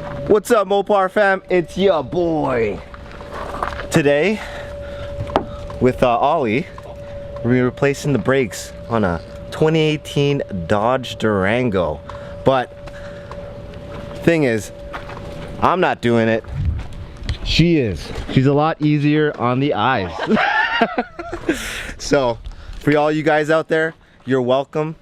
What's up, Mopar fam? It's your boy. Today, with Ollie, we're replacing the brakes on a 2018 Dodge Durango. But thing is, I'm not doing it. She is. She's a lot easier on the eyes. So, for all you guys out there, you're welcome.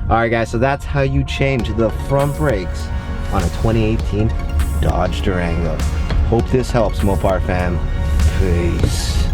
Alright guys, so that's how you change the front brakes on a 2018 Dodge Durango. Hope this helps, Mopar fam. Peace.